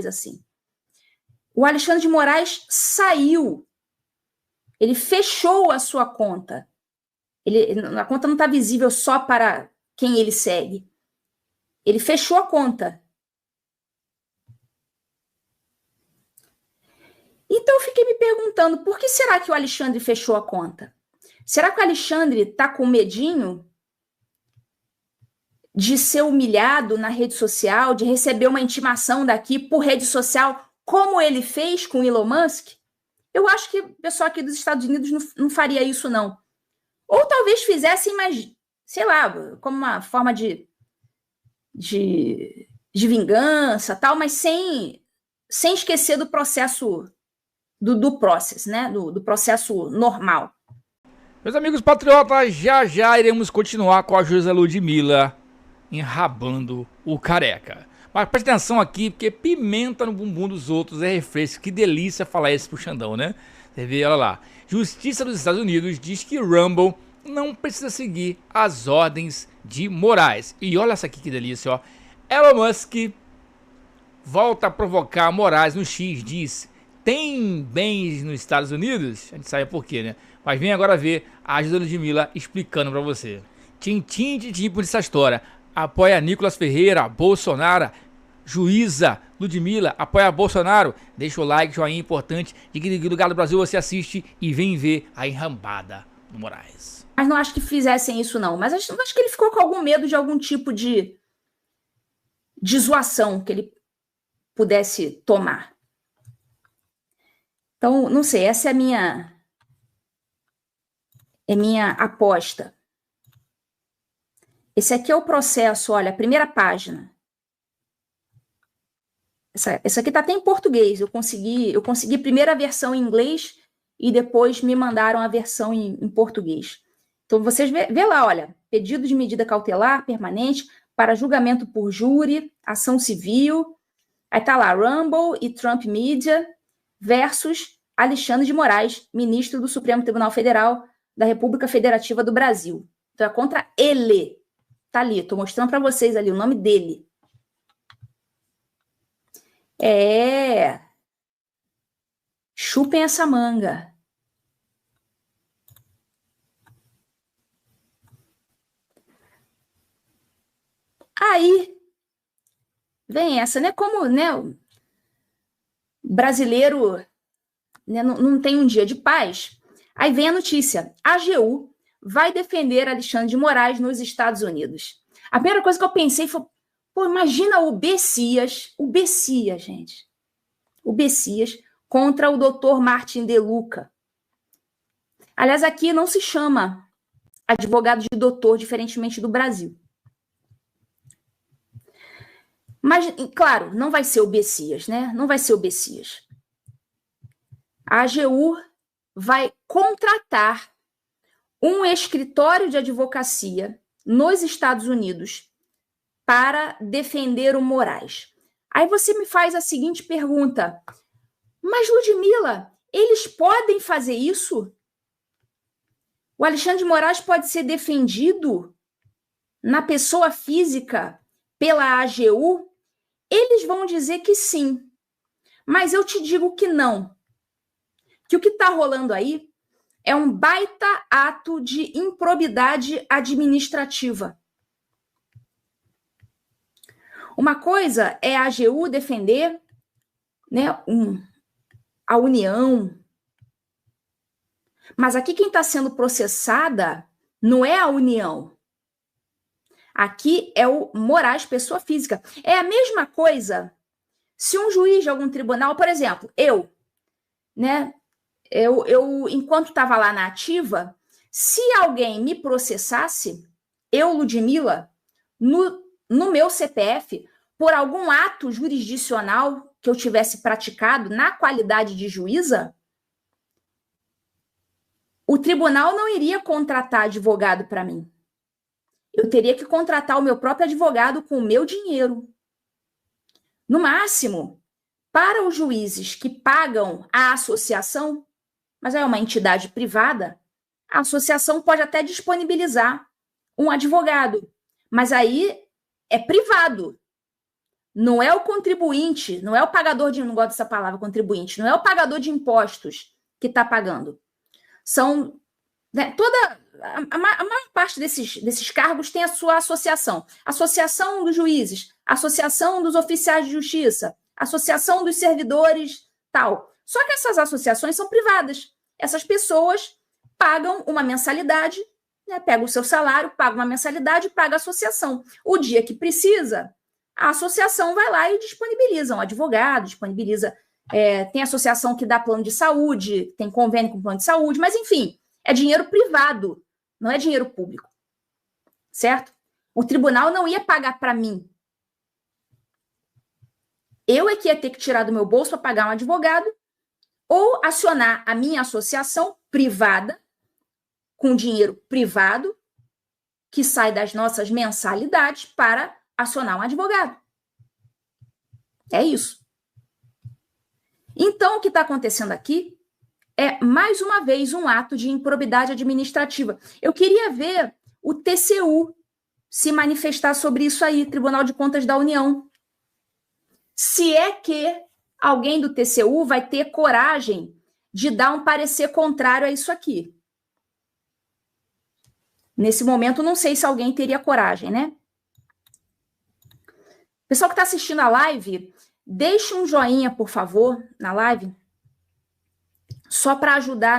assim. O Alexandre de Moraes saiu. Ele fechou a sua conta. A conta não está visível só para quem ele segue. Ele fechou a conta. Então eu fiquei me perguntando, por que será que o Alexandre fechou a conta? Será que o Alexandre está com medinho de ser humilhado na rede social, de receber uma intimação daqui por rede social, como ele fez com o Elon Musk? Eu acho que o pessoal aqui dos Estados Unidos não faria isso, não. Ou talvez fizessem, mas, sei lá, como uma forma de vingança, tal, mas sem esquecer do processo, do processo, né? Do processo normal. Meus amigos patriotas, já iremos continuar com a Josa Ludmilla enrabando o careca. Mas presta atenção aqui, porque pimenta no bumbum dos outros é refresco. Que delícia falar esse pro Xandão, né? Você vê, olha lá. Justiça dos Estados Unidos diz que Rumble não precisa seguir as ordens de Moraes. E olha essa aqui que delícia, ó. Elon Musk volta a provocar Moraes no X, diz: tem bens nos Estados Unidos? A gente sabe por quê, né? Mas vem agora ver a Josa Ludmilla explicando pra você. Tintim por essa história. Apoia Nicolas Ferreira, Bolsonaro. Juíza Ludmilla apoia Bolsonaro. Deixa o like, joinha importante. De que lugar do Brasil você assiste e vem ver a enrambada do Moraes. Mas não acho que fizessem isso, não. Mas acho que ele ficou com algum medo de algum tipo de zoação que ele pudesse tomar. Então, não sei, essa é a minha aposta. Esse aqui é o processo, olha, a primeira página. Essa aqui tá até em português. Eu consegui primeiro a versão em inglês e depois me mandaram a versão em português. Então, vocês vê lá, olha, pedido de medida cautelar permanente para julgamento por júri, ação civil. Aí tá lá, Rumble e Trump Media versus Alexandre de Moraes, ministro do Supremo Tribunal Federal da República Federativa do Brasil. Então, é contra ele. Tá ali, tô mostrando para vocês ali o nome dele. Chupem essa manga. Aí vem essa, né? Como, né, o brasileiro, né, não tem um dia de paz. Aí vem a notícia: a AGU vai defender Alexandre de Moraes nos Estados Unidos. A primeira coisa que eu pensei foi, pô, imagina o Bessias, gente. O Bessias contra o Dr. Martin De Luca. Aliás, aqui não se chama advogado de doutor, diferentemente do Brasil. Mas, claro, não vai ser o Bessias, né? Não vai ser o Bessias. A AGU vai contratar um escritório de advocacia nos Estados Unidos para defender o Moraes. Aí você me faz a seguinte pergunta: mas, Ludmilla, eles podem fazer isso? O Alexandre de Moraes pode ser defendido na pessoa física pela AGU? Eles vão dizer que sim, mas eu te digo que não. Que o que está rolando aí é um baita ato de improbidade administrativa. Uma coisa é a AGU defender, né, a União. Mas aqui quem está sendo processada não é a União. Aqui é o Moraes, pessoa física. É a mesma coisa se um juiz de algum tribunal, por exemplo, eu enquanto estava lá na ativa, se alguém me processasse, eu, Ludmilla, no meu CPF, por algum ato jurisdicional que eu tivesse praticado na qualidade de juíza, o tribunal não iria contratar advogado para mim. Eu teria que contratar o meu próprio advogado com o meu dinheiro. No máximo, para os juízes que pagam a associação, mas é uma entidade privada, a associação pode até disponibilizar um advogado, mas aí é privado. Não é o contribuinte, não é o pagador de... Não gosto dessa palavra, contribuinte. Não é o pagador de impostos que está pagando. São... Né, a maior parte desses cargos tem a sua associação. Associação dos juízes, associação dos oficiais de justiça, associação dos servidores, tal. Só que essas associações são privadas. Essas pessoas pagam uma mensalidade, né, pega o seu salário, paga uma mensalidade e paga a associação. O dia que precisa, a associação vai lá e disponibiliza um advogado, disponibiliza... tem associação que dá plano de saúde, tem convênio com plano de saúde, mas, enfim, é dinheiro privado, não é dinheiro público, certo? O tribunal não ia pagar para mim. Eu é que ia ter que tirar do meu bolso para pagar um advogado ou acionar a minha associação privada, com dinheiro privado, que sai das nossas mensalidades, para acionar um advogado. É isso. Então, o que está acontecendo aqui é, mais uma vez, um ato de improbidade administrativa. Eu queria ver o TCU se manifestar sobre isso aí, Tribunal de Contas da União. Se é que alguém do TCU vai ter coragem de dar um parecer contrário a isso aqui. Nesse momento, não sei se alguém teria coragem, né? Pessoal que está assistindo a live, deixe um joinha, por favor, na live, só para ajudar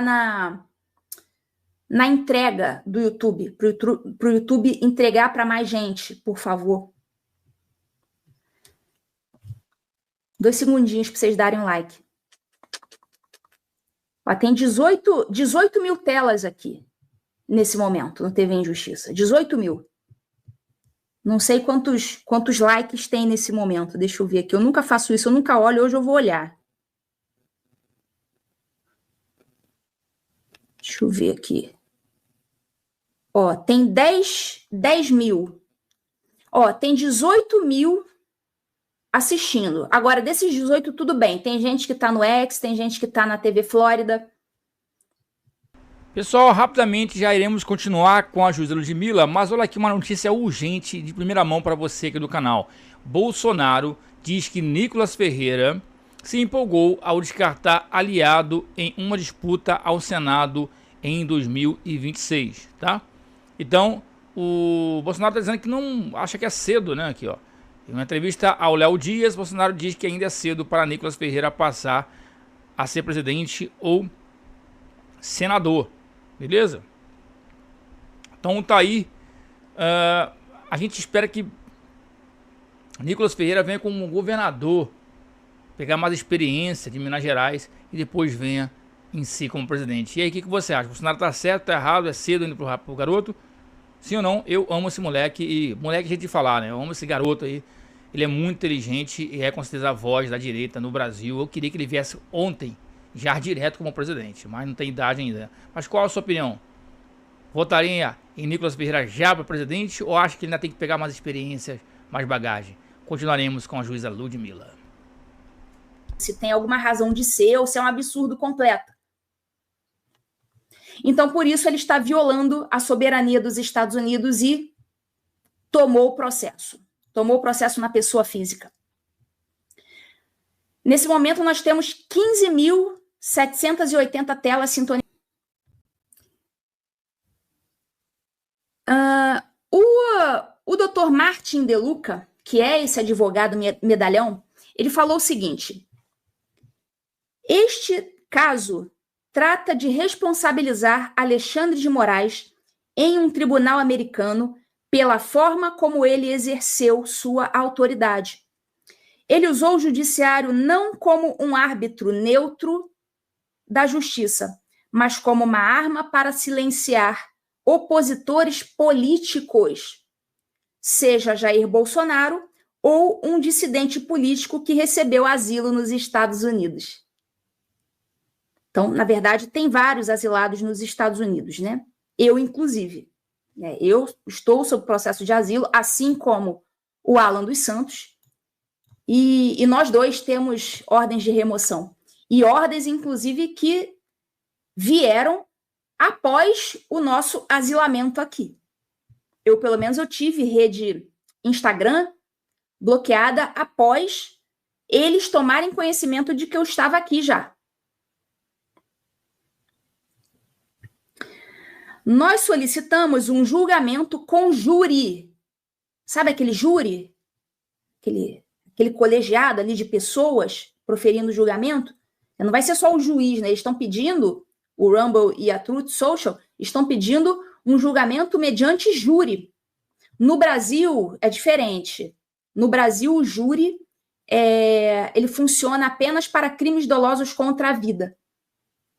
na entrega do YouTube, para o YouTube entregar para mais gente, por favor. 2 segundinhos para vocês darem um like. Ó, tem 18 mil telas aqui, nesse momento, no TV Injustiça. 18 mil. Não sei quantos likes tem nesse momento. Deixa eu ver aqui. Eu nunca faço isso, eu nunca olho. Hoje eu vou olhar. Deixa eu ver aqui. Ó, tem 10 mil. Ó, tem 18 mil assistindo. Agora, desses 18, tudo bem. Tem gente que tá no X, tem gente que tá na TV Flórida. Pessoal, rapidamente já iremos continuar com a juíza Ludmila, mas olha aqui uma notícia urgente de primeira mão para você aqui do canal. Bolsonaro diz que Nicolas Ferreira se empolgou ao descartar aliado em uma disputa ao Senado em 2026, tá? Então, o Bolsonaro está dizendo que não acha que é cedo, né? Aqui, ó. Em uma entrevista ao Léo Dias, Bolsonaro diz que ainda é cedo para Nicolas Ferreira passar a ser presidente ou senador. Beleza? Então tá aí. A gente espera que Nicolas Ferreira venha como governador, pegar mais experiência de Minas Gerais e depois venha em si como presidente. E aí, o que você acha? O Bolsonaro tá certo, tá errado, é cedo indo pro garoto? Sim ou não? Eu amo esse moleque, e moleque é jeito de falar, né? Eu amo esse garoto aí. Ele é muito inteligente e é com certeza a voz da direita no Brasil. Eu queria que ele viesse ontem, já direto como presidente, mas não tem idade ainda. Mas qual a sua opinião? Votaria em Nicolas Ferreira já para presidente ou acha que ele ainda tem que pegar mais experiências, mais bagagem? Continuaremos com a juíza Ludmila. Se tem alguma razão de ser ou se é um absurdo completo. Então, por isso, ele está violando a soberania dos Estados Unidos e tomou o processo. Tomou o processo na pessoa física. Nesse momento, nós temos 15.780 telas sintonizadas. O Dr. Martin De Luca, que é esse advogado medalhão, ele falou o seguinte: este caso trata de responsabilizar Alexandre de Moraes em um tribunal americano pela forma como ele exerceu sua autoridade. Ele usou o judiciário não como um árbitro neutro da justiça, mas como uma arma para silenciar opositores políticos, seja Jair Bolsonaro ou um dissidente político que recebeu asilo nos Estados Unidos. Então, na verdade, tem vários asilados nos Estados Unidos, né? Eu, inclusive. Eu estou sob processo de asilo, assim como o Alan dos Santos, e nós dois temos ordens de remoção. E ordens, inclusive, que vieram após o nosso asilamento aqui. Pelo menos, eu tive rede Instagram bloqueada após eles tomarem conhecimento de que eu estava aqui já. Nós solicitamos um julgamento com júri. Sabe aquele júri? Aquele colegiado ali de pessoas proferindo julgamento? Não vai ser só o juiz, né? Eles estão pedindo, o Rumble e a Truth Social, estão pedindo um julgamento mediante júri. No Brasil, é diferente. No Brasil, o júri ele funciona apenas para crimes dolosos contra a vida.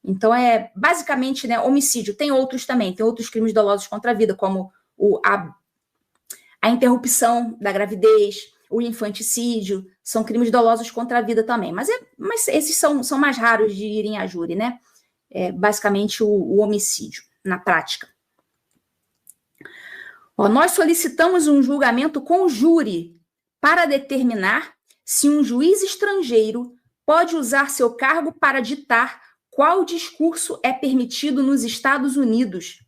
Então, basicamente, né, homicídio. Tem outros também, tem outros crimes dolosos contra a vida, como a interrupção da gravidez, o infanticídio, são crimes dolosos contra a vida também. Mas esses são mais raros de irem a júri, né? Basicamente, o homicídio, na prática. Nós solicitamos um julgamento com júri para determinar se um juiz estrangeiro pode usar seu cargo para ditar qual discurso é permitido nos Estados Unidos.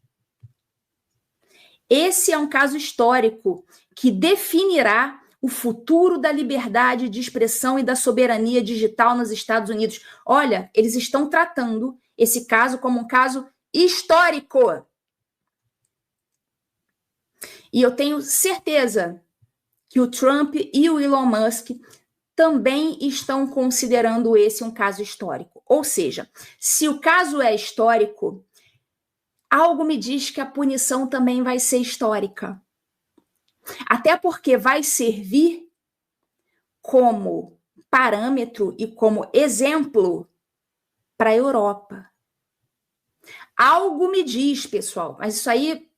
Esse é um caso histórico que definirá o futuro da liberdade de expressão e da soberania digital nos Estados Unidos. Olha, eles estão tratando esse caso como um caso histórico. E eu tenho certeza que o Trump e o Elon Musk também estão considerando esse um caso histórico. Ou seja, se o caso é histórico, algo me diz que a punição também vai ser histórica. Até porque vai servir como parâmetro e como exemplo para a Europa. Algo me diz, pessoal, mas isso aí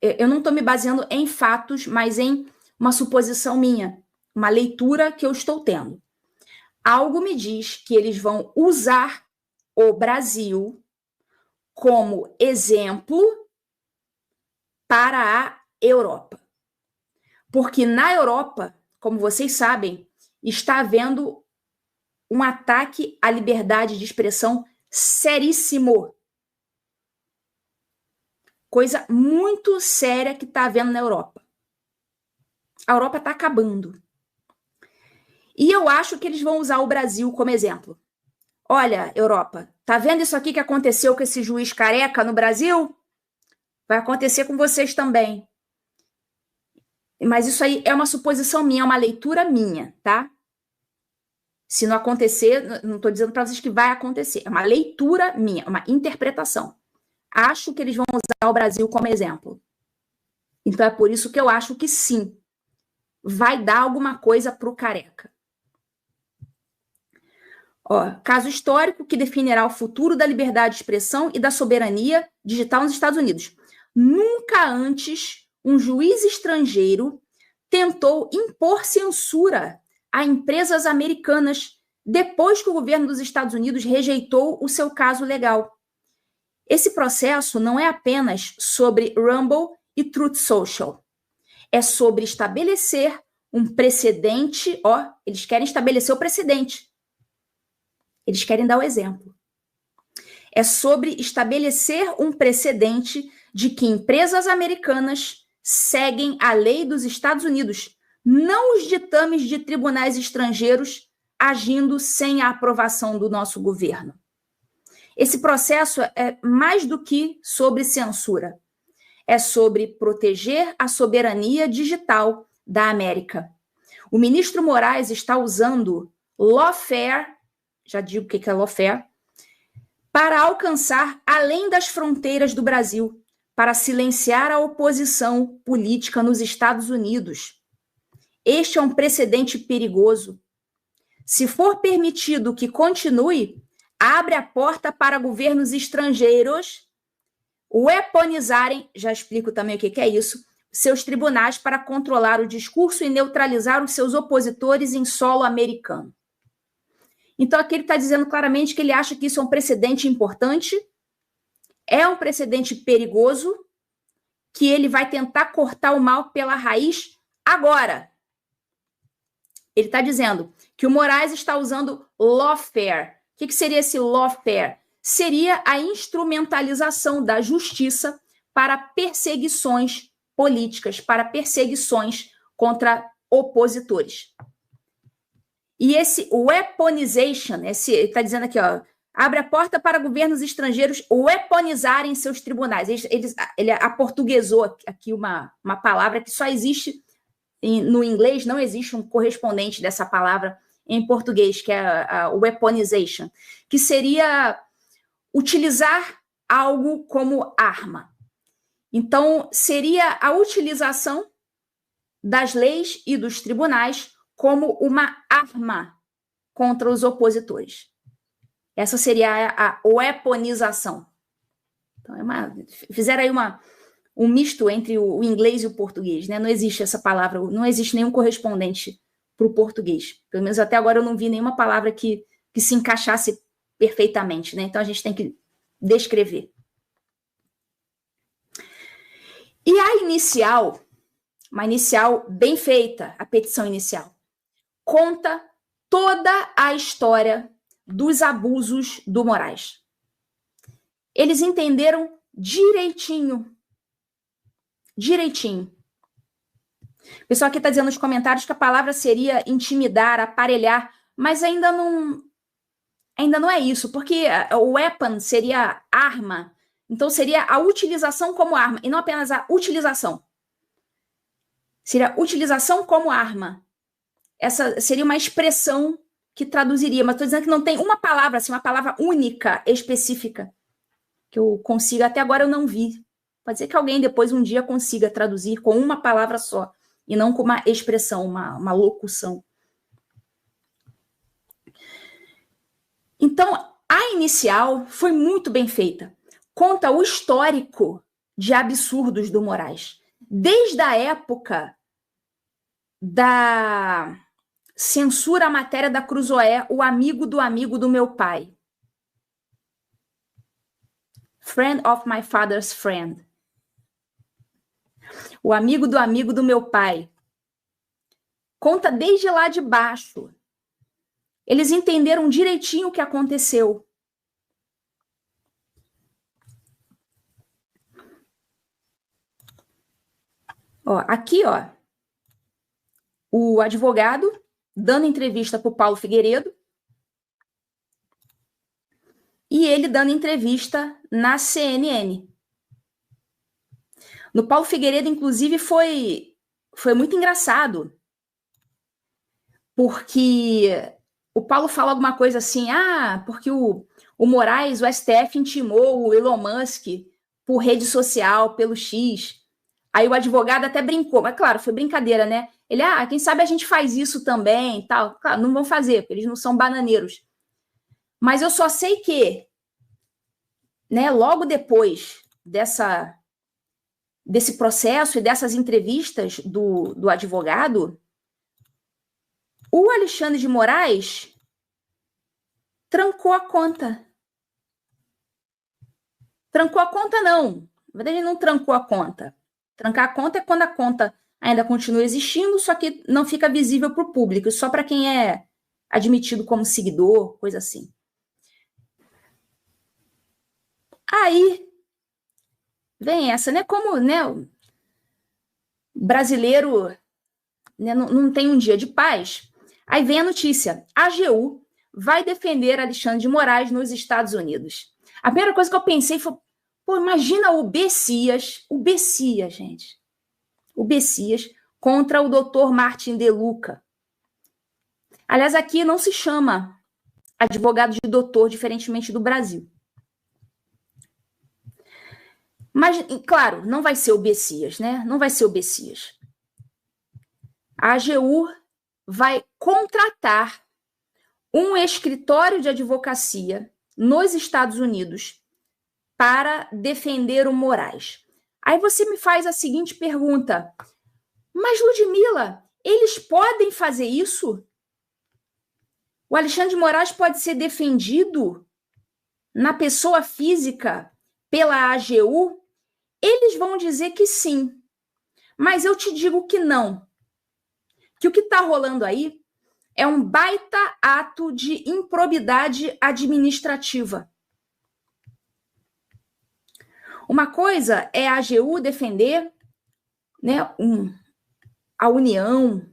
eu não estou me baseando em fatos, mas em uma suposição minha, uma leitura que eu estou tendo. Algo me diz que eles vão usar o Brasil como exemplo para a Europa. Porque na Europa, como vocês sabem, está havendo um ataque à liberdade de expressão seríssimo. Coisa muito séria que está havendo na Europa. A Europa está acabando. E eu acho que eles vão usar o Brasil como exemplo. Olha, Europa, tá vendo isso aqui que aconteceu com esse juiz careca no Brasil? Vai acontecer com vocês também. Mas isso aí é uma suposição minha, é uma leitura minha, tá? Se não acontecer, não estou dizendo para vocês que vai acontecer. É uma leitura minha, uma interpretação. Acho que eles vão usar o Brasil como exemplo. Então é por isso que eu acho que sim, vai dar alguma coisa para o careca. Caso histórico que definirá o futuro da liberdade de expressão e da soberania digital nos Estados Unidos. Nunca antes um juiz estrangeiro tentou impor censura a empresas americanas depois que o governo dos Estados Unidos rejeitou o seu caso legal. Esse processo não é apenas sobre Rumble e Truth Social. É sobre estabelecer um precedente. Eles querem estabelecer o precedente. Eles querem dar o exemplo. É sobre estabelecer um precedente de que empresas americanas seguem a lei dos Estados Unidos, não os ditames de tribunais estrangeiros agindo sem a aprovação do nosso governo. Esse processo é mais do que sobre censura. É sobre proteger a soberania digital da América. O ministro Moraes está usando lawfare, já digo o que é lawfare, para alcançar além das fronteiras do Brasil, para silenciar a oposição política nos Estados Unidos. Este é um precedente perigoso. Se for permitido que continue, abre a porta para governos estrangeiros weaponizarem, já explico também o que é isso, seus tribunais para controlar o discurso e neutralizar os seus opositores em solo americano. Então, aqui ele está dizendo claramente que ele acha que isso é um precedente importante, é um precedente perigoso, que ele vai tentar cortar o mal pela raiz agora. Ele está dizendo que o Moraes está usando lawfare. O que seria esse lawfare? Seria a instrumentalização da justiça para perseguições políticas, para perseguições contra opositores. E esse weaponization, ele está dizendo aqui, ó, abre a porta para governos estrangeiros weaponizarem seus tribunais. Ele aportuguesou aqui uma palavra que só existe no inglês, não existe um correspondente dessa palavra em português, que é a weaponization, que seria utilizar algo como arma. Então, seria a utilização das leis e dos tribunais como uma arma contra os opositores. Essa seria a weaponização. Então, fizeram aí um misto entre o inglês e o português, né? Não existe essa palavra, não existe nenhum correspondente para o português. Pelo menos até agora eu não vi nenhuma palavra que se encaixasse perfeitamente, né? Então a gente tem que descrever. E a inicial, uma inicial bem feita, a petição inicial, conta toda a história dos abusos do Moraes. Eles entenderam direitinho. O pessoal aqui está dizendo nos comentários que a palavra seria intimidar, aparelhar, mas ainda não é isso, porque o weapon seria arma, então seria a utilização como arma, e não apenas a utilização. Seria utilização como arma. Essa seria uma expressão que traduziria, mas estou dizendo que não tem uma palavra, assim, uma palavra única, específica, que eu consiga, até agora eu não vi. Pode ser que alguém depois um dia consiga traduzir com uma palavra só, e não com uma expressão, uma locução. Então, a inicial foi muito bem feita. Conta o histórico de absurdos do Moraes. Desde a época da censura à matéria da Cruzoé, o amigo do meu pai. Friend of my father's friend. O amigo do meu pai. Conta desde lá de baixo. Eles entenderam direitinho o que aconteceu. Ó, aqui, ó, o advogado dando entrevista para o Paulo Figueiredo e ele dando entrevista na CNN. No Paulo Figueiredo, inclusive, foi muito engraçado, porque o Paulo fala alguma coisa assim, porque o Moraes, o STF, intimou o Elon Musk por rede social, pelo X. Aí o advogado até brincou, mas claro, foi brincadeira, né? Ele, quem sabe a gente faz isso também e tal. Claro, não vão fazer, porque eles não são bananeiros. Mas eu só sei que, né, logo depois desse processo e dessas entrevistas do advogado, o Alexandre de Moraes trancou a conta. Trancou a conta, não. Na verdade, ele não trancou a conta. Trancar a conta é quando a conta ainda continua existindo, só que não fica visível para o público, só para quem é admitido como seguidor, coisa assim. Aí vem essa, né? Como, né, o brasileiro, né, não tem um dia de paz. Aí vem a notícia: a AGU vai defender Alexandre de Moraes nos Estados Unidos. A primeira coisa que eu pensei foi, pô, imagina o Bessias, gente. O Bessias contra o Dr. Martin De Luca. Aliás, aqui não se chama advogado de doutor, diferentemente do Brasil. Mas, claro, não vai ser o Bessias, né? Não vai ser o Bessias. A AGU vai contratar um escritório de advocacia nos Estados Unidos para defender o Moraes. Aí você me faz a seguinte pergunta: mas, Ludmila, eles podem fazer isso? O Alexandre de Moraes pode ser defendido na pessoa física pela AGU? Eles vão dizer que sim, mas eu te digo que não. Que o que está rolando aí é um baita ato de improbidade administrativa. Uma coisa é a AGU defender, né, a União,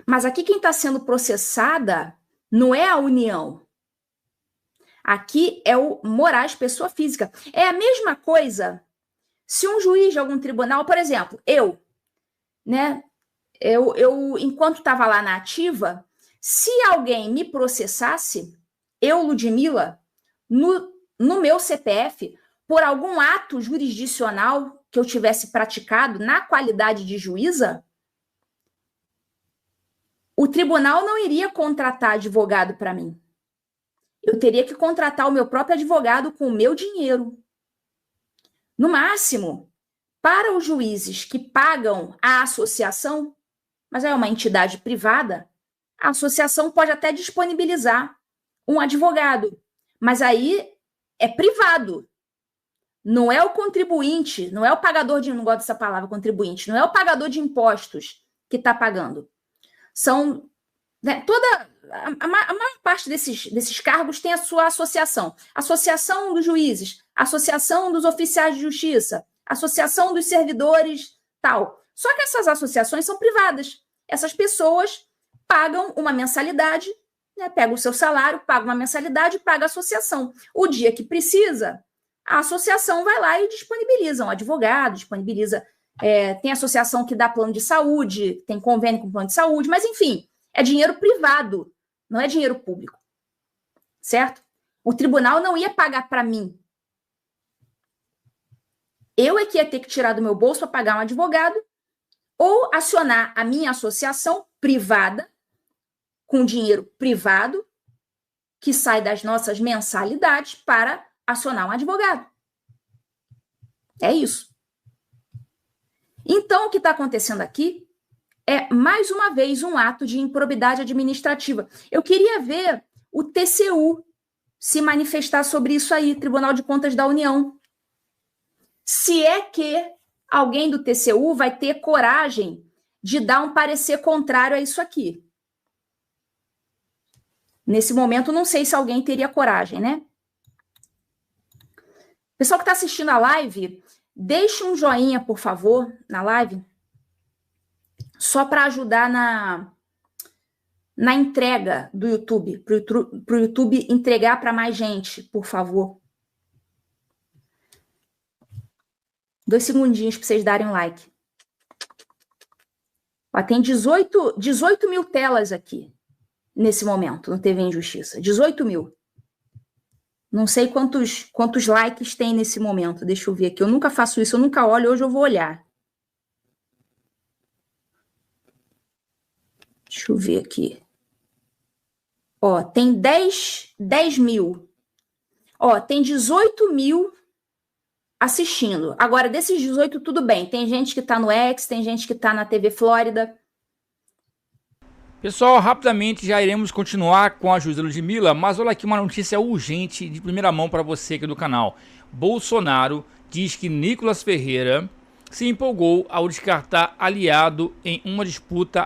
Mas aqui quem está sendo processada não é a União. Aqui é o Moraes, pessoa física. É a mesma coisa se um juiz de algum tribunal, por exemplo, né? Eu enquanto estava lá na ativa, se alguém me processasse, eu, Ludmila, no meu CPF, por algum ato jurisdicional que eu tivesse praticado na qualidade de juíza, o tribunal não iria contratar advogado para mim. Eu teria que contratar o meu próprio advogado com o meu dinheiro. No máximo, para os juízes que pagam a associação, mas é uma entidade privada, a associação pode até disponibilizar um advogado, mas aí é privado. Não é o contribuinte, não é o pagador de, não gosto dessa palavra, contribuinte, não é o pagador de impostos que está pagando. São, né, a maior parte desses cargos tem a sua associação. Associação dos juízes, associação dos oficiais de justiça, associação dos servidores, tal. Só que essas associações são privadas. Essas pessoas pagam uma mensalidade, né, pegam o seu salário, pagam uma mensalidade e pagam a associação. O dia que precisa, a associação vai lá e disponibiliza um advogado, disponibiliza... tem associação que dá plano de saúde, tem convênio com plano de saúde, mas, enfim, é dinheiro privado, não é dinheiro público, certo? O tribunal não ia pagar para mim. Eu é que ia ter que tirar do meu bolso para pagar um advogado ou acionar a minha associação privada, com dinheiro privado, que sai das nossas mensalidades, para acionar um advogado. É isso. Então, o que está acontecendo aqui é, mais uma vez, um ato de improbidade administrativa. Eu queria ver o TCU se manifestar sobre isso aí, Tribunal de Contas da União. Se é que alguém do TCU vai ter coragem de dar um parecer contrário a isso aqui. Nesse momento, não sei se alguém teria coragem, né? Pessoal que está assistindo a live, deixe um joinha, por favor, na live, só para ajudar na entrega do YouTube, para o YouTube entregar para mais gente, por favor. 2 segundinhos para vocês darem um like. Ó, tem 18 mil telas aqui, nesse momento, no TV Injustiça. 18 mil. Não sei quantos likes tem nesse momento. Deixa eu ver aqui. Eu nunca faço isso, eu nunca olho. Hoje eu vou olhar. Deixa eu ver aqui. Ó, tem 10 mil. Ó, tem 18 mil assistindo. Agora, desses 18, tudo bem. Tem gente que tá no X, tem gente que tá na TV Flórida. Pessoal, rapidamente já iremos continuar com a juíza Ludmila, mas olha aqui uma notícia urgente de primeira mão para você aqui do canal. Bolsonaro diz que Nicolas Ferreira se empolgou ao descartar aliado em uma disputa